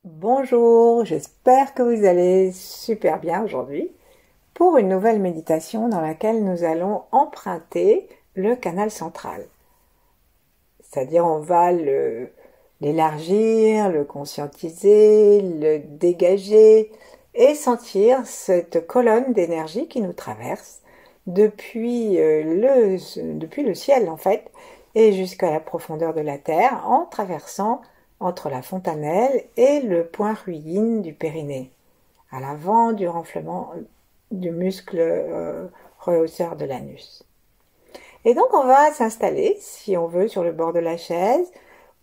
Bonjour, j'espère que vous allez super bien aujourd'hui pour une nouvelle méditation dans laquelle nous allons emprunter le canal central. C'est-à-dire on va l'élargir, le conscientiser, le dégager et sentir cette colonne d'énergie qui nous traverse depuis le ciel en fait et jusqu'à la profondeur de la terre en traversant entre la fontanelle et le point ruine du périnée, à l'avant du renflement du muscle rehausseur de l'anus. Et donc on va s'installer, si on veut, sur le bord de la chaise,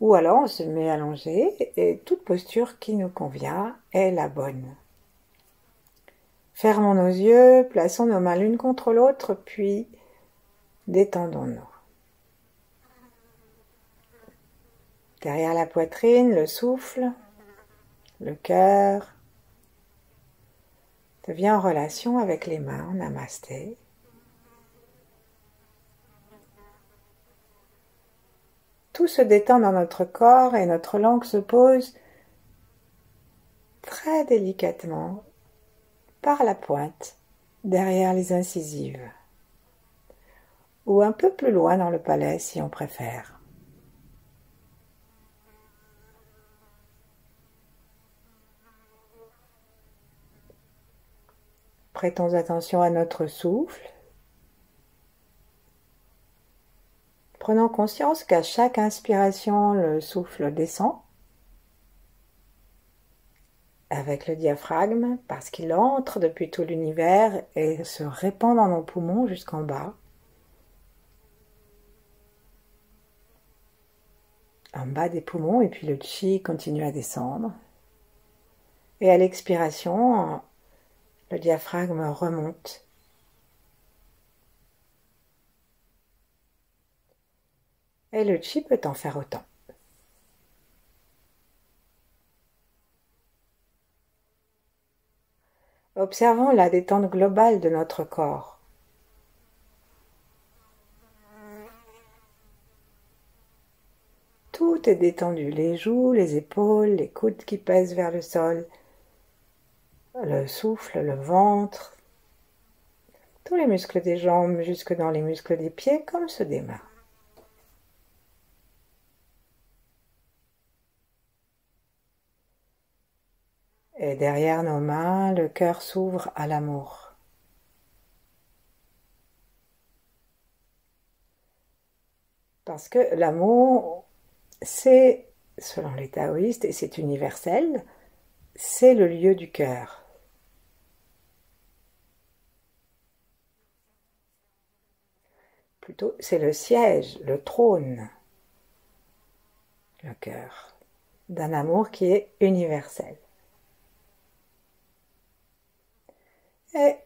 ou alors on se met allongé, et toute posture qui nous convient est la bonne. Fermons nos yeux, plaçons nos mains l'une contre l'autre, puis détendons-nous. Derrière la poitrine, le souffle, le cœur devient en relation avec les mains, namasté. Tout se détend dans notre corps et notre langue se pose très délicatement par la pointe, derrière les incisives, ou un peu plus loin dans le palais si on préfère. Prêtons attention à notre souffle. Prenons conscience qu'à chaque inspiration, le souffle descend avec le diaphragme parce qu'il entre depuis tout l'univers et se répand dans nos poumons jusqu'en bas. En bas des poumons, et puis le chi continue à descendre. Et à l'expiration, le diaphragme remonte. Et le chi peut en faire autant. Observons la détente globale de notre corps. Tout est détendu, les joues, les épaules, les coudes qui pèsent vers le sol, le souffle, le ventre, tous les muscles des jambes jusque dans les muscles des pieds comme ceux des mains. Et derrière nos mains, le cœur s'ouvre à l'amour. Parce que l'amour, c'est, selon les taoïstes, et c'est universel, c'est le lieu du cœur. Plutôt, c'est le siège, le trône, le cœur, d'un amour qui est universel. Et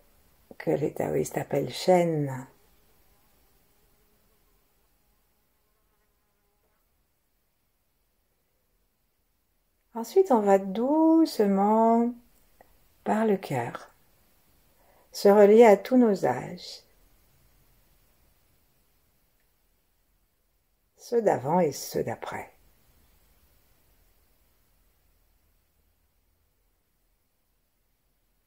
que les taoïstes appellent Shen. Ensuite, on va doucement, par le cœur, se relier à tous nos âges, ceux d'avant et ceux d'après.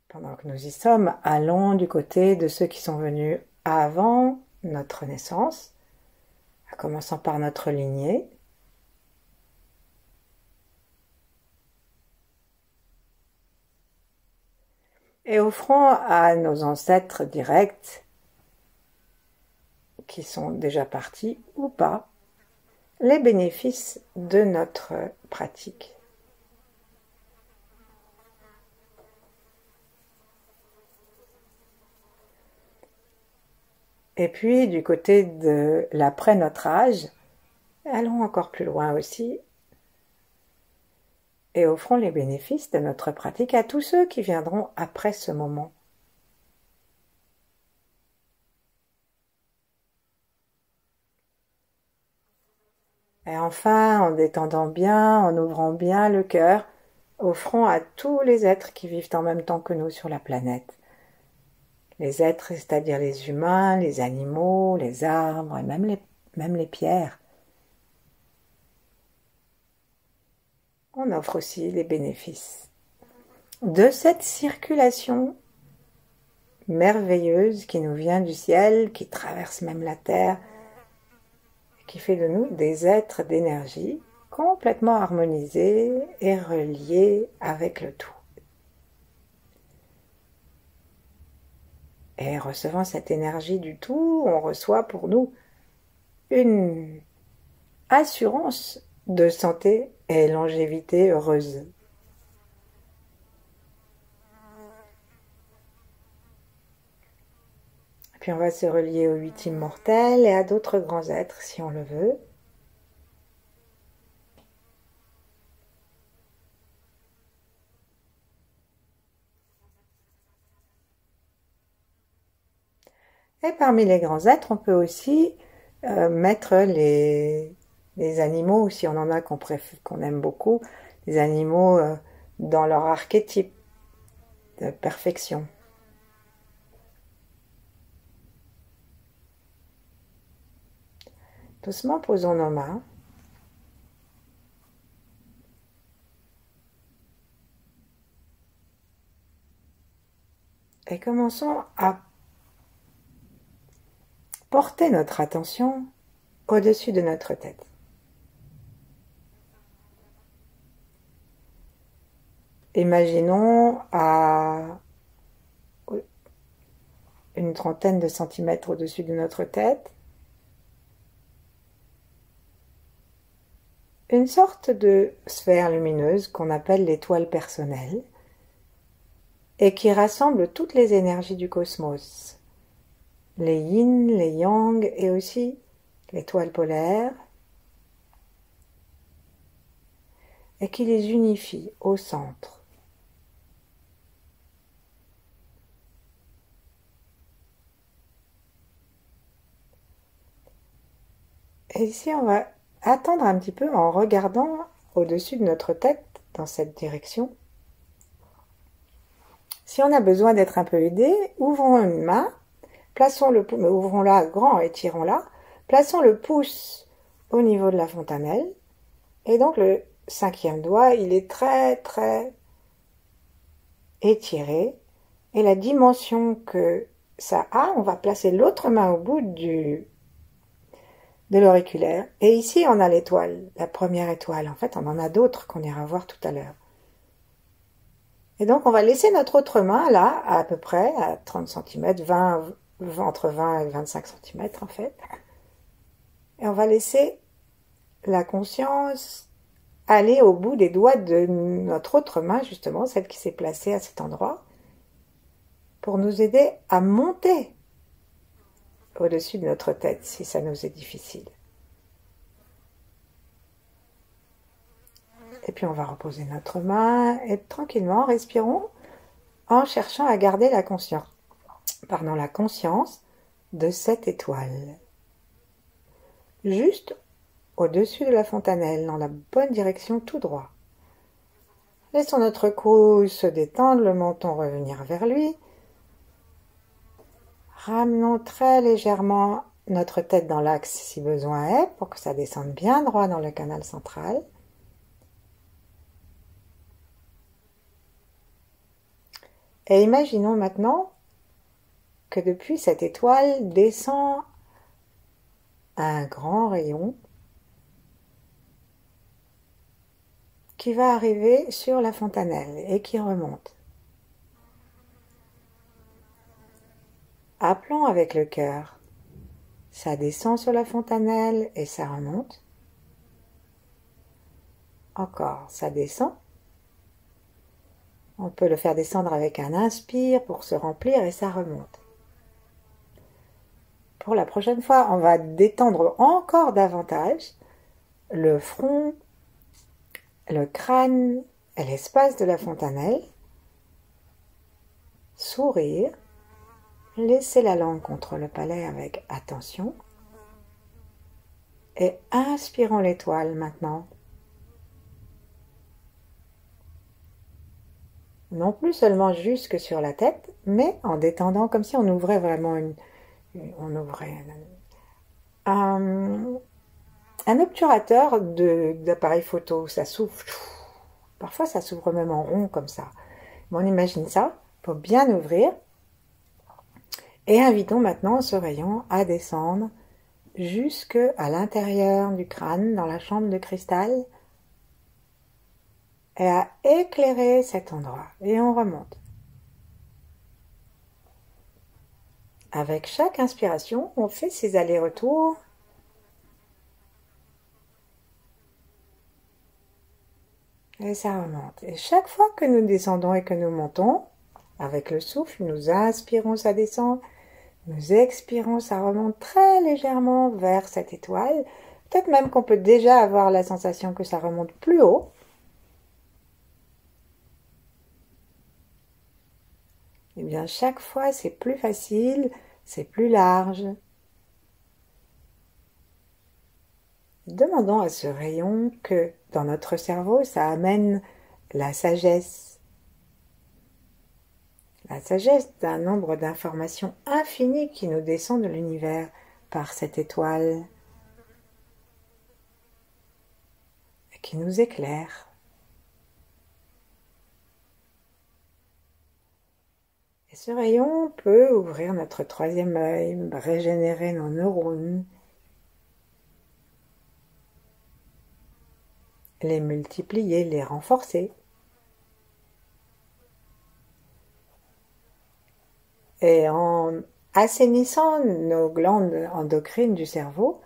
Pendant que nous y sommes, allons du côté de ceux qui sont venus avant notre naissance, en commençant par notre lignée. Et offrons à nos ancêtres directs, qui sont déjà partis ou pas, les bénéfices de notre pratique. Et puis, du côté de l'après notre âge, allons encore plus loin aussi et offrons les bénéfices de notre pratique à tous ceux qui viendront après ce moment. Et enfin, en détendant bien, en ouvrant bien le cœur, offrons à tous les êtres qui vivent en même temps que nous sur la planète. Les êtres, c'est-à-dire les humains, les animaux, les arbres et même les pierres. On on offre aussi les bénéfices de cette circulation merveilleuse qui nous vient du ciel, qui traverse même la terre, qui fait de nous des êtres d'énergie complètement harmonisés et reliés avec le tout. Et recevant cette énergie du tout, on reçoit pour nous une assurance de santé et longévité heureuse. Puis on va se relier aux 8 immortels et à d'autres grands êtres si on le veut. Et parmi les grands êtres, on peut aussi mettre les animaux, si on en a qu'on aime beaucoup, les animaux dans leur archétype de perfection. Doucement, posons nos mains. Et commençons à porter notre attention au-dessus de notre tête. Imaginons à une trentaine de centimètres au-dessus de notre tête une sorte de sphère lumineuse qu'on appelle l'étoile personnelle et qui rassemble toutes les énergies du cosmos, les yin, les yang et aussi l'étoile polaire, et qui les unifie au centre. Et ici, on va attendre un petit peu en regardant au-dessus de notre tête dans cette direction. Si on a besoin d'être un peu aidé, ouvrons une main, ouvrons-la grand et tirons-la, plaçons le pouce au niveau de la fontanelle, et donc le 5e doigt, il est très très étiré, et la dimension que ça a, on va placer l'autre main au bout de l'auriculaire, et ici on a l'étoile, la première étoile. En fait, on en a d'autres qu'on ira voir tout à l'heure. Et donc on va laisser notre autre main là, à peu près à 30 cm, entre 20 et 25 cm en fait. Et on va laisser la conscience aller au bout des doigts de notre autre main, justement, celle qui s'est placée à cet endroit, pour nous aider à monter au-dessus de notre tête, si ça nous est difficile. Et puis on va reposer notre main et tranquillement respirons en cherchant à garder la conscience de cette étoile. Juste au-dessus de la fontanelle, dans la bonne direction tout droit. Laissons notre cou se détendre, le menton revenir vers lui. Ramenons très légèrement notre tête dans l'axe si besoin est, pour que ça descende bien droit dans le canal central. Et imaginons maintenant que depuis cette étoile descend un grand rayon qui va arriver sur la fontanelle et qui remonte. Appelons avec le cœur. Ça descend sur la fontanelle et ça remonte. Encore, ça descend. On peut le faire descendre avec un inspire pour se remplir et ça remonte. Pour la prochaine fois, on va détendre encore davantage le front, le crâne et l'espace de la fontanelle. Sourire. Laissez la langue contre le palais avec attention. Et inspirons l'étoile maintenant. Non plus seulement jusque sur la tête, mais en détendant comme si on ouvrait vraiment un obturateur d'appareil photo. Ça souffle Parfois, ça s'ouvre même en rond comme ça. Mais on imagine ça, pour bien ouvrir. Et invitons maintenant ce rayon à descendre jusque à l'intérieur du crâne, dans la chambre de cristal, et à éclairer cet endroit. Et on remonte. Avec chaque inspiration, on fait ces allers-retours. Et ça remonte. Et chaque fois que nous descendons et que nous montons, avec le souffle, nous inspirons, ça descend. Nous expirons, ça remonte très légèrement vers cette étoile. Peut-être même qu'on peut déjà avoir la sensation que ça remonte plus haut. Et bien, chaque fois, c'est plus facile, c'est plus large. Demandons à ce rayon que dans notre cerveau, ça amène la sagesse. La sagesse d'un nombre d'informations infinies qui nous descend de l'univers par cette étoile et qui nous éclaire. Et ce rayon peut ouvrir notre troisième œil, régénérer nos neurones, les multiplier, les renforcer. Et en assainissant nos glandes endocrines du cerveau,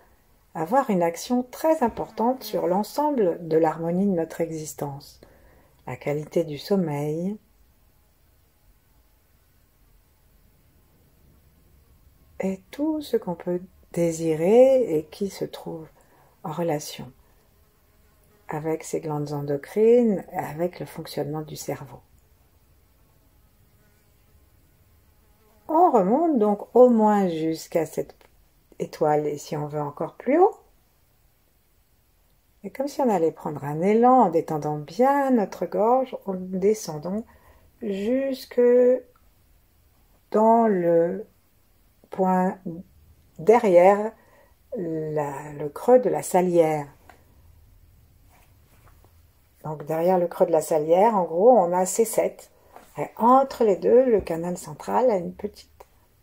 avoir une action très importante sur l'ensemble de l'harmonie de notre existence, la qualité du sommeil, et tout ce qu'on peut désirer et qui se trouve en relation avec ces glandes endocrines et avec le fonctionnement du cerveau. On remonte donc au moins jusqu'à cette étoile et si on veut encore plus haut. Et comme si on allait prendre un élan en détendant bien notre gorge, en descendant jusque dans le point derrière le creux de la salière. Donc derrière le creux de la salière, en gros, on a C7. Et entre les deux, le canal central a une petite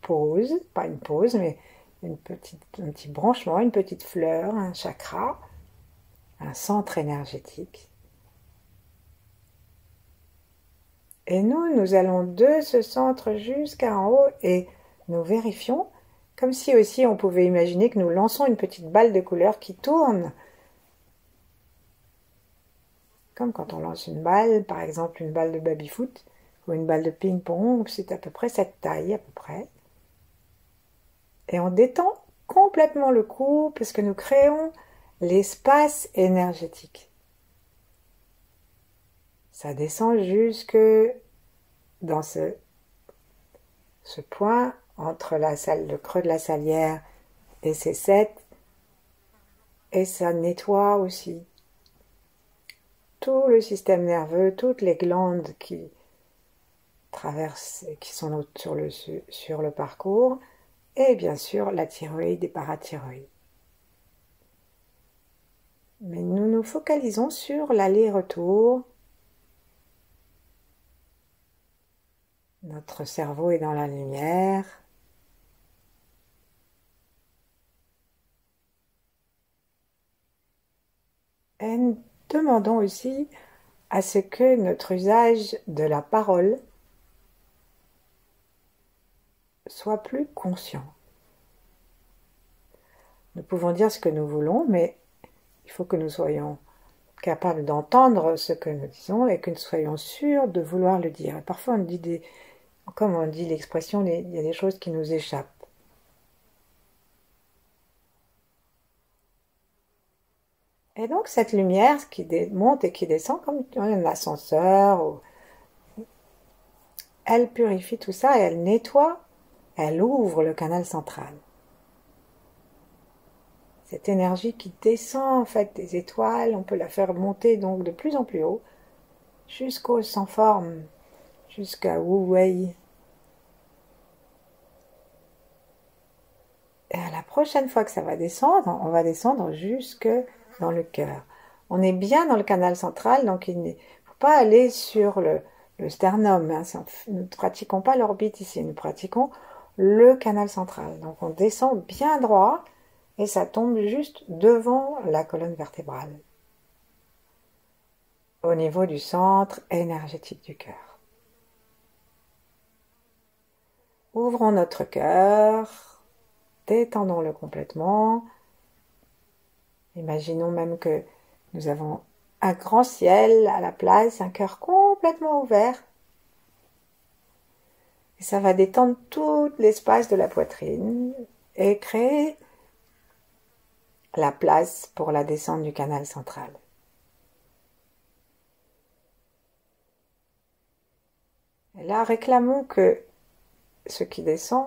pause, pas une pause, mais un petit branchement, une petite fleur, un chakra, un centre énergétique. Et nous allons de ce centre jusqu'à en haut et nous vérifions, comme si aussi on pouvait imaginer que nous lançons une petite balle de couleur qui tourne. Comme quand on lance une balle, par exemple une balle de baby-foot ou une balle de ping-pong, c'est à peu près cette taille, à peu près. Et on détend complètement le cou parce que nous créons l'espace énergétique. Ça descend jusque dans ce point entre le creux de la salière et C7 et ça nettoie aussi tout le système nerveux, toutes les glandes qui traversent et qui sont sur le parcours et bien sûr la thyroïde et parathyroïde. Mais nous nous focalisons sur l'aller-retour. Notre cerveau est dans la lumière. Et nous demandons aussi à ce que notre usage de la parole soit plus conscient. Nous pouvons dire ce que nous voulons, mais il faut que nous soyons capables d'entendre ce que nous disons et que nous soyons sûrs de vouloir le dire. Et parfois on dit comme on dit l'expression, il y a des choses qui nous échappent. Et donc cette lumière qui monte et qui descend comme un ascenseur, elle purifie tout ça et elle nettoie, elle ouvre le canal central. Cette énergie qui descend en fait des étoiles, on peut la faire monter donc de plus en plus haut, jusqu'au sans forme, jusqu'à Wu Wei. Et à la prochaine fois que ça va descendre, on va descendre jusque dans le cœur. On est bien dans le canal central, donc il ne faut pas aller sur le sternum. Hein. Nous ne pratiquons pas l'orbite ici, nous pratiquons le canal central. Donc on descend bien droit et ça tombe juste devant la colonne vertébrale, au niveau du centre énergétique du cœur. Ouvrons notre cœur, détendons-le complètement. Imaginons même que nous avons un grand ciel à la place, un cœur complètement ouvert. Et ça va détendre tout l'espace de la poitrine et créer la place pour la descente du canal central. Et là, réclamons que ce qui descend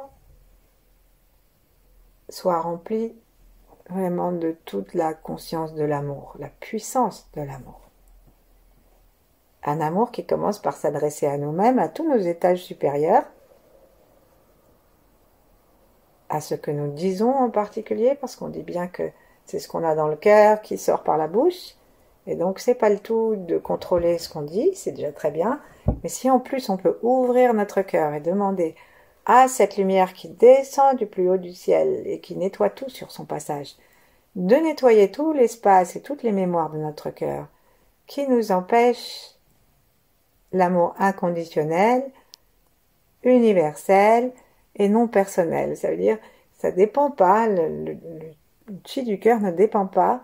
soit rempli vraiment de toute la conscience de l'amour, la puissance de l'amour. Un amour qui commence par s'adresser à nous-mêmes, à tous nos étages supérieurs, à ce que nous disons en particulier, parce qu'on dit bien que c'est ce qu'on a dans le cœur qui sort par la bouche, et donc c'est pas le tout de contrôler ce qu'on dit, c'est déjà très bien, mais si en plus on peut ouvrir notre cœur et demander à cette lumière qui descend du plus haut du ciel et qui nettoie tout sur son passage, de nettoyer tout l'espace et toutes les mémoires de notre cœur qui nous empêchent l'amour inconditionnel, universel et non personnel. Ça veut dire, ça dépend pas, le chi du cœur ne dépend pas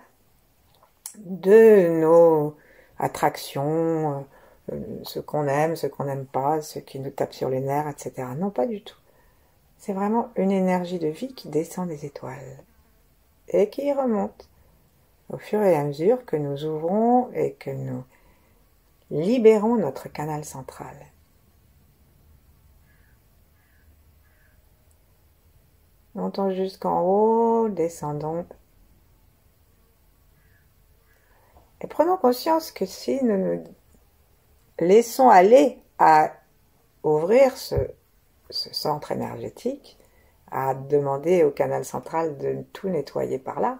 de nos attractions, ce qu'on aime, ce qu'on n'aime pas, ce qui nous tape sur les nerfs, etc. Non, pas du tout. C'est vraiment une énergie de vie qui descend des étoiles et qui remonte au fur et à mesure que nous ouvrons et que nous libérons notre canal central. Montons jusqu'en haut, descendons. Et prenons conscience que si nous nous laissons aller à ouvrir ce centre énergétique, à demander au canal central de tout nettoyer par là,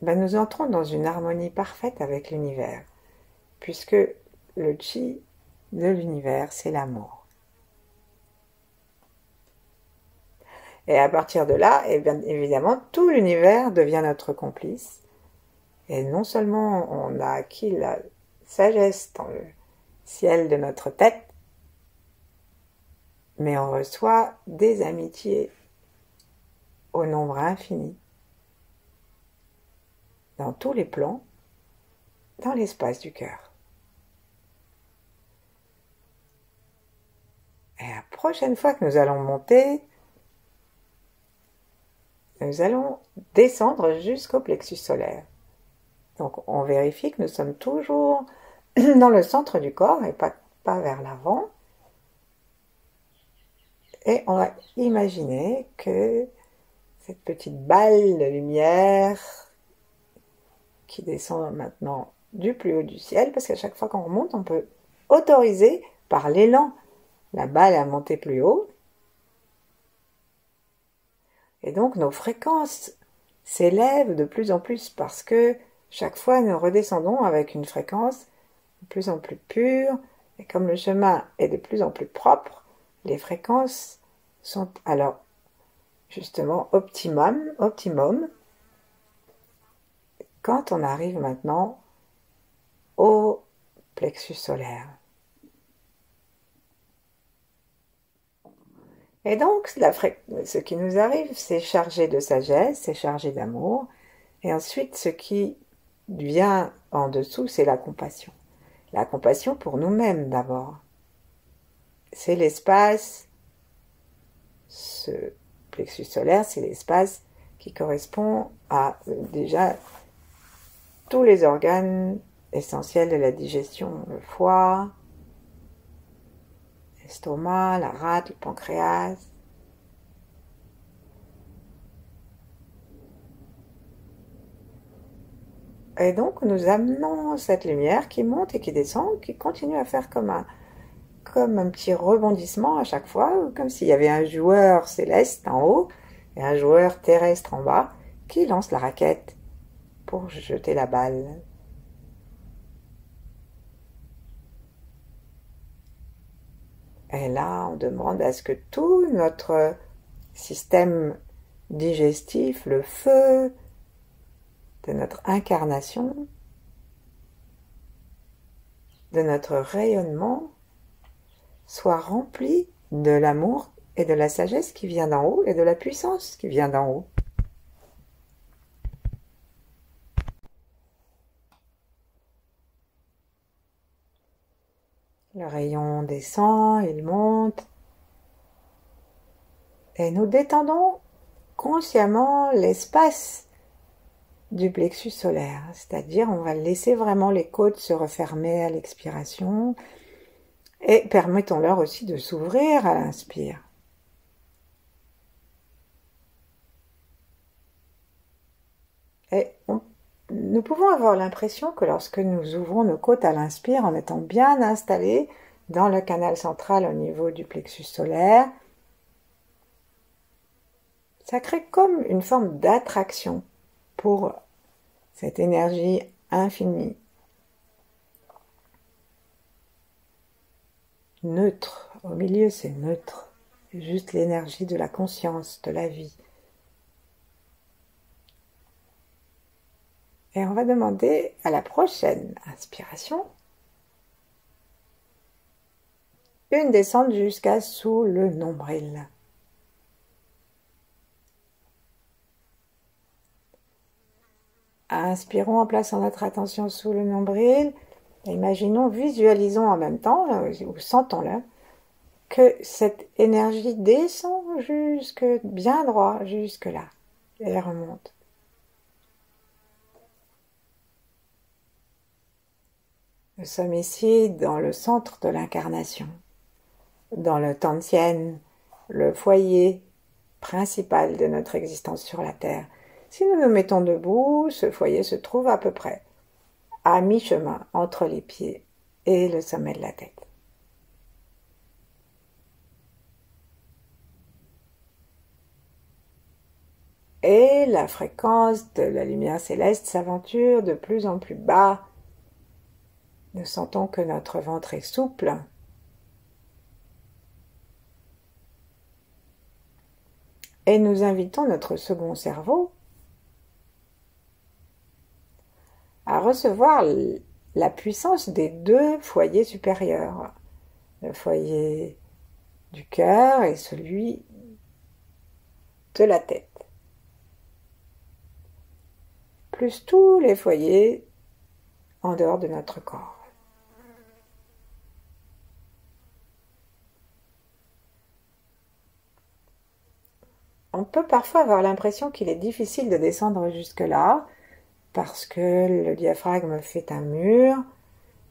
ben nous entrons dans une harmonie parfaite avec l'univers, puisque le chi de l'univers, c'est l'amour. Et à partir de là, et bien évidemment, tout l'univers devient notre complice. Et non seulement on a acquis la sagesse dans le ciel de notre tête, mais on reçoit des amitiés au nombre infini, dans tous les plans, dans l'espace du cœur. Et la prochaine fois que nous allons monter, nous allons descendre jusqu'au plexus solaire. Donc on vérifie que nous sommes toujours dans le centre du corps et pas vers l'avant. Et on va imaginer que cette petite balle de lumière qui descend maintenant du plus haut du ciel, parce qu'à chaque fois qu'on remonte, on peut autoriser par l'élan la balle à monter plus haut. Et donc nos fréquences s'élèvent de plus en plus parce que chaque fois nous redescendons avec une fréquence de plus en plus pure, et comme le chemin est de plus en plus propre, les fréquences sont alors justement optimum quand on arrive maintenant au plexus solaire. Et donc, ce qui nous arrive, c'est chargé de sagesse, c'est chargé d'amour. Et ensuite, ce qui vient en dessous, c'est la compassion. La compassion pour nous-mêmes d'abord. C'est l'espace, ce plexus solaire, c'est l'espace qui correspond à déjà tous les organes essentiels de la digestion, le foie, l'estomac, la rate, le pancréas. Et donc nous amenons cette lumière qui monte et qui descend, qui continue à faire comme un petit rebondissement à chaque fois, comme s'il y avait un joueur céleste en haut et un joueur terrestre en bas qui lance la raquette pour jeter la balle. Et là, on demande à ce que tout notre système digestif, le feu de notre incarnation, de notre rayonnement, soit rempli de l'amour et de la sagesse qui vient d'en haut et de la puissance qui vient d'en haut. Le rayon descend, il monte, et nous détendons consciemment l'espace du plexus solaire, c'est-à-dire on va laisser vraiment les côtes se refermer à l'expiration et permettons-leur aussi de s'ouvrir à l'inspire. Et nous pouvons avoir l'impression que lorsque nous ouvrons nos côtes à l'inspire en étant bien installés dans le canal central au niveau du plexus solaire, ça crée comme une forme d'attraction pour cette énergie infinie, neutre. Au milieu, c'est neutre. C'est juste l'énergie de la conscience, de la vie. Et on va demander à la prochaine inspiration une descente jusqu'à sous le nombril. Inspirons en plaçant notre attention sous le nombril. Imaginons, visualisons en même temps, ou sentons-le, que cette énergie descend jusque bien droit, jusque là, et remonte. Nous sommes ici dans le centre de l'incarnation, dans le Tantien, le foyer principal de notre existence sur la Terre. Si nous nous mettons debout, ce foyer se trouve à peu près à mi-chemin entre les pieds et le sommet de la tête. Et la fréquence de la lumière céleste s'aventure de plus en plus bas. Nous sentons que notre ventre est souple. Et nous invitons notre second cerveau à recevoir la puissance des deux foyers supérieurs, le foyer du cœur et celui de la tête, plus tous les foyers en dehors de notre corps. On peut parfois avoir l'impression qu'il est difficile de descendre jusque-là, parce que le diaphragme fait un mur,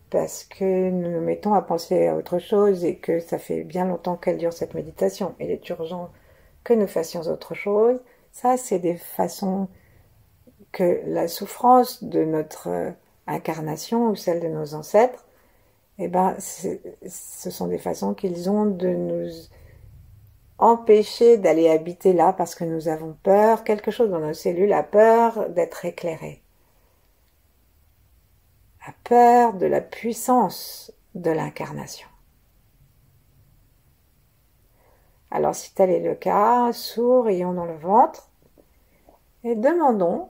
parce que nous nous mettons à penser à autre chose et que ça fait bien longtemps qu'elle dure cette méditation. Il est urgent que nous fassions autre chose. Ça, c'est des façons que la souffrance de notre incarnation ou celle de nos ancêtres, ce sont des façons qu'ils ont de nous empêcher d'aller habiter là parce que nous avons peur, quelque chose dans nos cellules a peur d'être éclairé, a peur de la puissance de l'incarnation. Alors si tel est le cas, sourions dans le ventre et demandons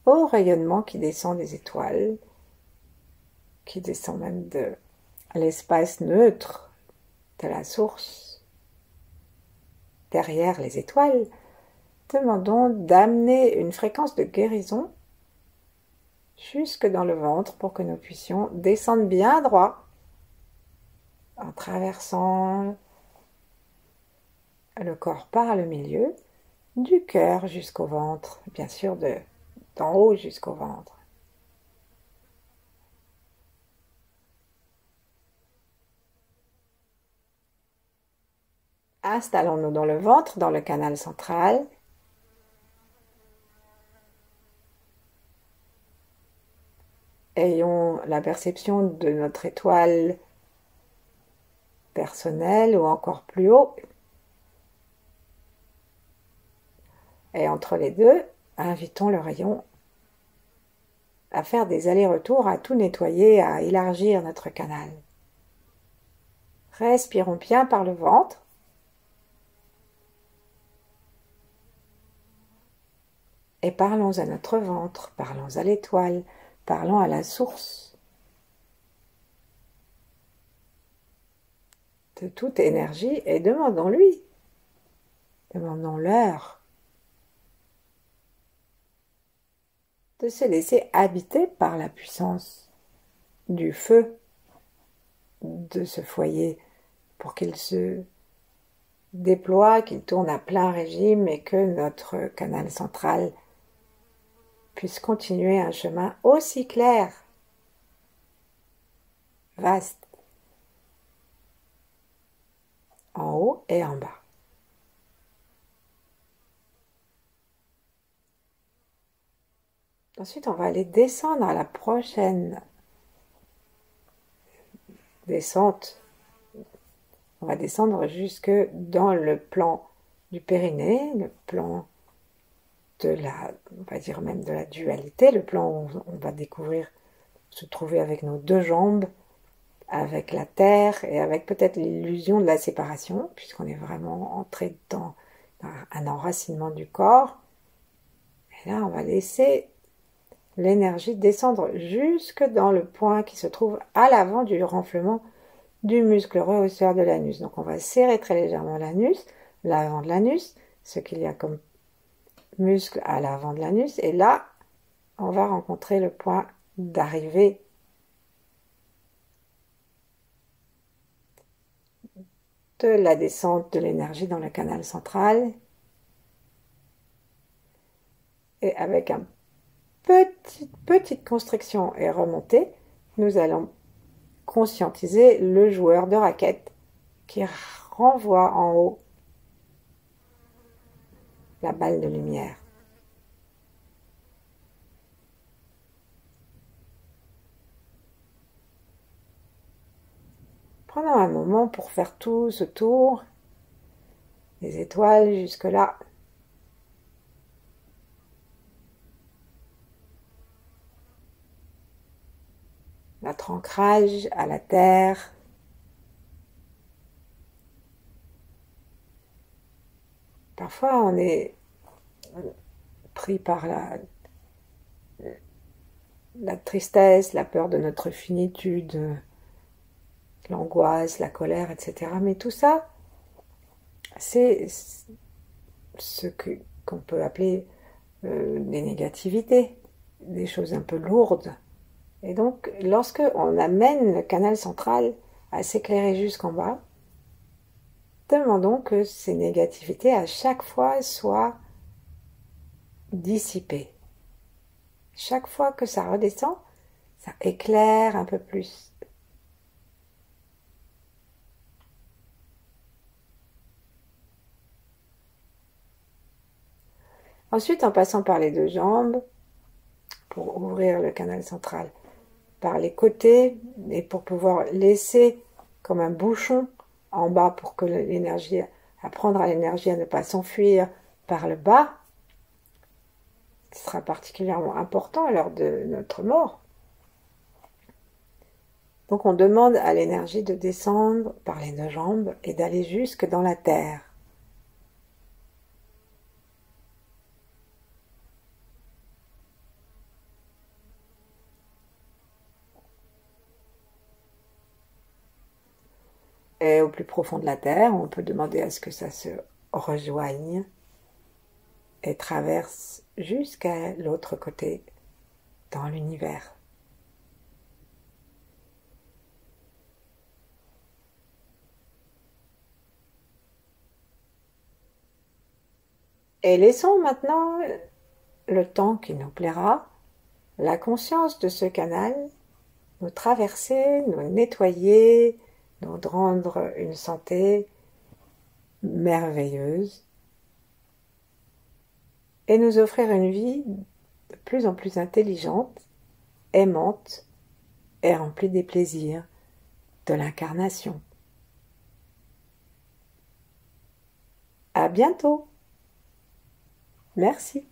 au rayonnement qui descend des étoiles, qui descend même de l'espace neutre de la source, derrière les étoiles, demandons d'amener une fréquence de guérison jusque dans le ventre pour que nous puissions descendre bien droit en traversant le corps par le milieu, du cœur jusqu'au ventre, bien sûr d'en haut jusqu'au ventre. Installons-nous dans le ventre, dans le canal central. Ayons la perception de notre étoile personnelle ou encore plus haut. Et entre les deux, invitons le rayon à faire des allers-retours, à tout nettoyer, à élargir notre canal. Respirons bien par le ventre. Et parlons à notre ventre, parlons à l'étoile, parlons à la source de toute énergie et demandons-lui, demandons-leur de se laisser habiter par la puissance du feu de ce foyer pour qu'il se déploie, qu'il tourne à plein régime et que notre canal central puisse continuer un chemin aussi clair, vaste, en haut et en bas. Ensuite, on va aller descendre à la prochaine descente. On va descendre jusque dans le plan du périnée, le plan de la, on va dire même de la dualité, le plan où on va découvrir se trouver avec nos deux jambes, avec la terre et avec peut-être l'illusion de la séparation, puisqu'on est vraiment entré dans un enracinement du corps. Et là, on va laisser l'énergie descendre jusque dans le point qui se trouve à l'avant du renflement du muscle rehausseur de l'anus. Donc on va serrer très légèrement l'anus, l'avant de l'anus, ce qu'il y a comme muscle à l'avant de l'anus, et là, on va rencontrer le point d'arrivée de la descente de l'énergie dans le canal central. Et avec une petite constriction et remontée, nous allons conscientiser le joueur de raquette qui renvoie en haut la balle de lumière. Prenons un moment pour faire tout ce tour, les étoiles jusque-là. Notre ancrage à la terre. Parfois, on est pris par la tristesse, la peur de notre finitude, l'angoisse, la colère, etc. Mais tout ça, c'est ce qu'on peut appeler des négativités, des choses un peu lourdes. Et donc, lorsque on amène le canal central à s'éclairer jusqu'en bas, demandons que ces négativités à chaque fois soient dissipées. Chaque fois que ça redescend, ça éclaire un peu plus. Ensuite, en passant par les deux jambes, pour ouvrir le canal central, par les côtés, et pour pouvoir laisser comme un bouchon en bas pour que l'énergie, apprendre à l'énergie à ne pas s'enfuir par le bas, ce sera particulièrement important lors de notre mort. Donc on demande à l'énergie de descendre par les deux jambes et d'aller jusque dans la terre. Et au plus profond de la terre, on peut demander à ce que ça se rejoigne et traverse jusqu'à l'autre côté dans l'univers. Et laissons maintenant le temps qui nous plaira, la conscience de ce canal nous traverser, nous nettoyer, nous rendre une santé merveilleuse et nous offrir une vie de plus en plus intelligente, aimante et remplie des plaisirs de l'incarnation. À bientôt. Merci.